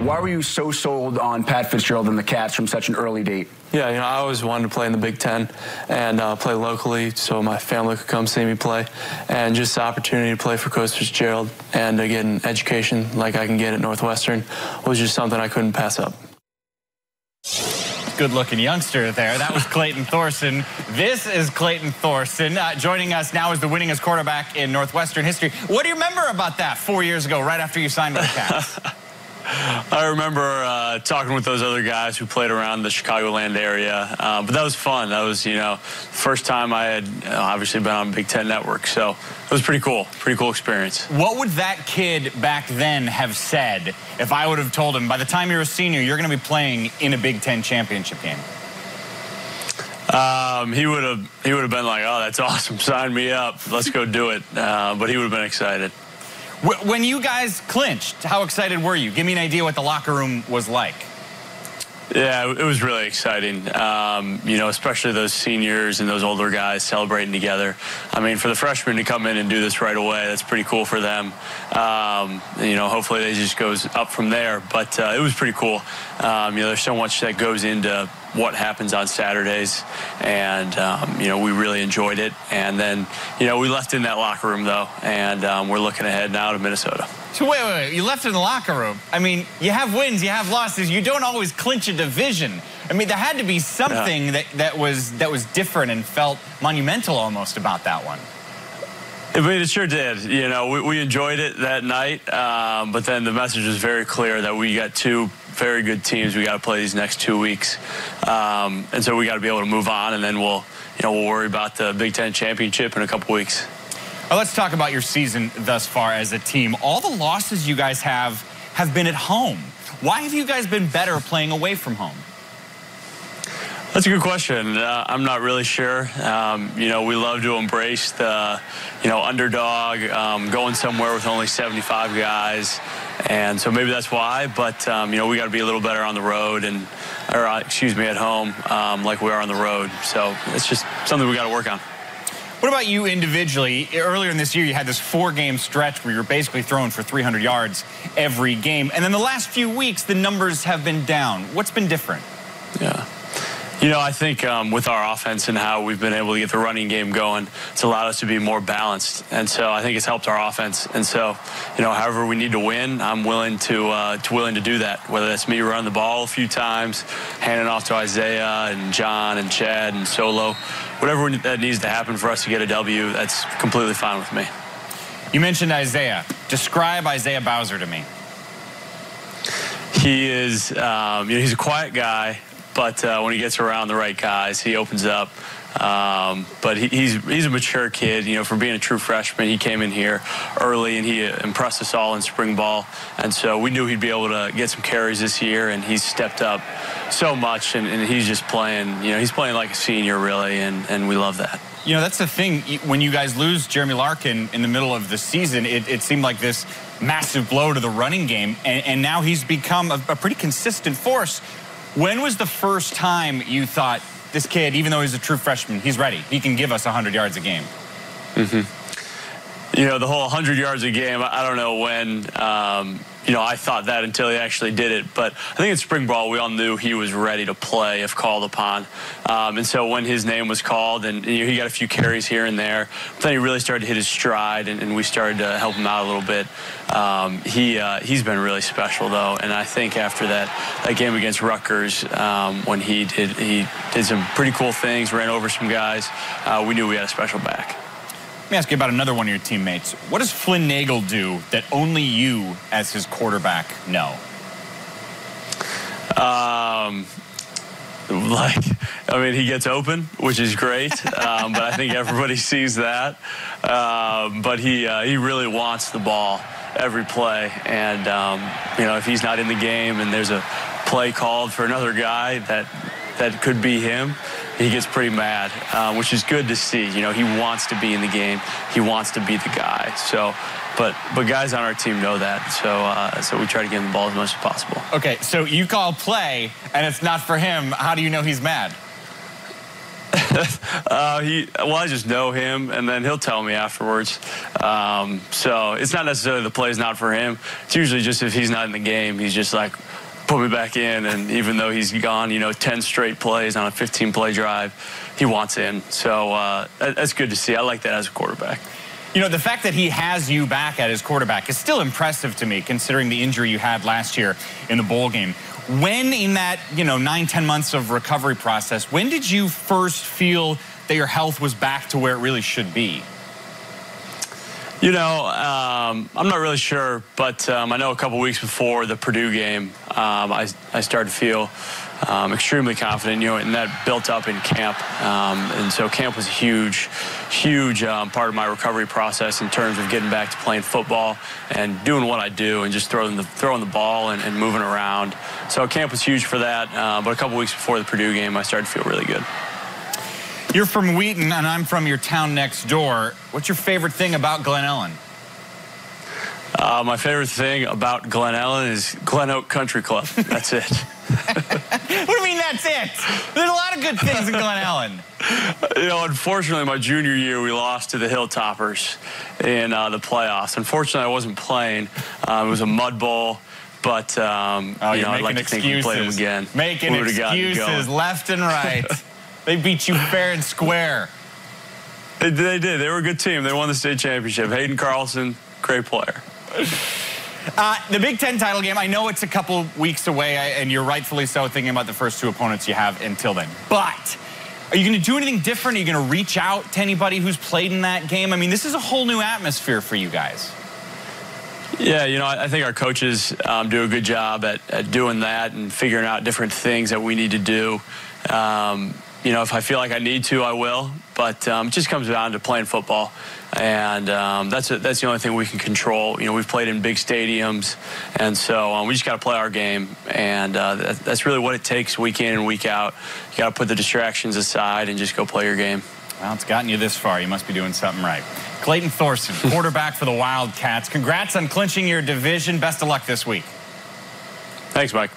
Why were you so sold on Pat Fitzgerald and the Cats from such an early date? Yeah, I always wanted to play in the Big Ten and play locally so my family could come see me play. And just the opportunity to play for Coach Fitzgerald and to get an education like I can get at Northwestern was just something I couldn't pass up. Good-looking youngster there. That was Clayton Thorson. This is Clayton Thorson. Joining us now is the winningest quarterback in Northwestern history. What do you remember about that 4 years ago, right after you signed with the Cats? I remember talking with those other guys who played around the Chicagoland area, but that was fun. That was, first time I had obviously been on Big Ten Network, so it was pretty cool experience. What would that kid back then have said if I would have told him, by the time you're a senior, you're going to be playing in a Big Ten championship game? He would have been like, oh, that's awesome, sign me up, let's go do it, but he would have been excited. When you guys clinched, how excited were you? Give me an idea what the locker room was like. Yeah, it was really exciting, especially those seniors and those older guys celebrating together. I mean, for the freshmen to come in and do this right away, that's pretty cool for them. Hopefully it just goes up from there, but it was pretty cool. There's so much that goes into what happens on Saturdays, and we really enjoyed it. And then we left in that locker room though, and we're looking ahead now to Minnesota. So wait, you left in the locker room. I mean, you have wins, you have losses, you don't always clinch a division. I mean, there had to be something that was different and felt monumental almost about that one. I mean, it sure did. We enjoyed it that night, but then the message was very clear that we got two very good teams. We got to play these next 2 weeks, and so we got to be able to move on, and then we'll worry about the Big Ten championship in a couple weeks. Well, let's talk about your season thus far as a team. All the losses you guys have been at home. Why have you guys been better playing away from home? That's a good question. I'm not really sure. We love to embrace the, underdog, going somewhere with only 75 guys. And so maybe that's why. But, we got to be a little better on the road at home, like we are on the road. So it's just something we got to work on. What about you individually? Earlier in this year, you had this 4-game stretch where you're basically throwing for 300 yards every game. And then the last few weeks, the numbers have been down. What's been different? Yeah. I think with our offense and how we've been able to get the running game going, it's allowed us to be more balanced. And so I think it's helped our offense. And so, however we need to win, I'm willing to do that, whether that's me running the ball a few times, handing off to Isaiah and John and Chad and Solo. Whatever that needs to happen for us to get a W, that's completely fine with me. You mentioned Isaiah. Describe Isaiah Bowser to me. He is, he's a quiet guy. But when he gets around the right guys, he opens up. But he's a mature kid. For being a true freshman, he came in here early and he impressed us all in spring ball. And so we knew he'd be able to get some carries this year, and he's stepped up so much, and he's just playing. He's playing like a senior, really, and we love that. That's the thing. When you guys lose Jeremy Larkin in the middle of the season, it seemed like this massive blow to the running game, and now he's become a pretty consistent force. When was the first time you thought, this kid, even though he's a true freshman, he's ready, he can give us 100 yards a game? The whole 100 yards a game, I don't know when, I thought that until he actually did it. But I think in spring ball, we all knew he was ready to play if called upon. And so when his name was called, and he got a few carries here and there, but then he really started to hit his stride, and we started to help him out a little bit. He's been really special, though. And I think after that game against Rutgers, when he did some pretty cool things, ran over some guys, we knew we had a special back. Let me ask you about another one of your teammates. What does Flynn Nagel do that only you, as his quarterback, know? He gets open, which is great, but I think everybody sees that. But he really wants the ball every play, and if he's not in the game and there's a play called for another guy that could be him, he gets pretty mad, which is good to see. He wants to be in the game. He wants to be the guy. So, but guys on our team know that. So we try to give him the ball as much as possible. Okay, so you call play, and it's not for him. How do you know he's mad? Well, I just know him, and then he'll tell me afterwards. So it's not necessarily the play's not for him. It's usually just if he's not in the game, he's just like, put me back in. And even though he's gone, 10 straight plays on a 15-play drive, he wants in. So that's good to see. I like that as a quarterback. The fact that he has you back at his quarterback is still impressive to me, considering the injury you had last year in the bowl game. When in that, 9-10 months of recovery process, when did you first feel that your health was back to where it really should be? I'm not really sure, but I know a couple weeks before the Purdue game, I started to feel extremely confident, and that built up in camp. And so camp was a huge part of my recovery process in terms of getting back to playing football and doing what I do and just throwing the ball and moving around. So camp was huge for that. But a couple weeks before the Purdue game, I started to feel really good. You're from Wheaton, and I'm from your town next door. What's your favorite thing about Glen Ellen? My favorite thing about Glen Ellen is Glen Oak Country Club. That's it. What do you mean that's it? There's a lot of good things in Glen Ellen. Unfortunately, my junior year, we lost to the Hilltoppers in the playoffs. Unfortunately, I wasn't playing. It was a mud bowl. But, I'd like to think we play them again. Making excuses left and right. They beat you fair and square. They did. They were a good team. They won the state championship. Hayden Carlson, great player. The Big Ten title game, I know it's a couple weeks away, and you're rightfully so thinking about the first two opponents you have until then. But are you going to do anything different? Are you going to reach out to anybody who's played in that game? I mean, this is a whole new atmosphere for you guys. Yeah, I think our coaches do a good job at doing that and figuring out different things that we need to do. If I feel like I need to, I will. But it just comes down to playing football. And that's the only thing we can control. We've played in big stadiums. And so we just got to play our game. And that's really what it takes week in and week out. You got to put the distractions aside and just go play your game. Well, it's gotten you this far. You must be doing something right. Clayton Thorson, quarterback for the Wildcats. Congrats on clinching your division. Best of luck this week. Thanks, Mike.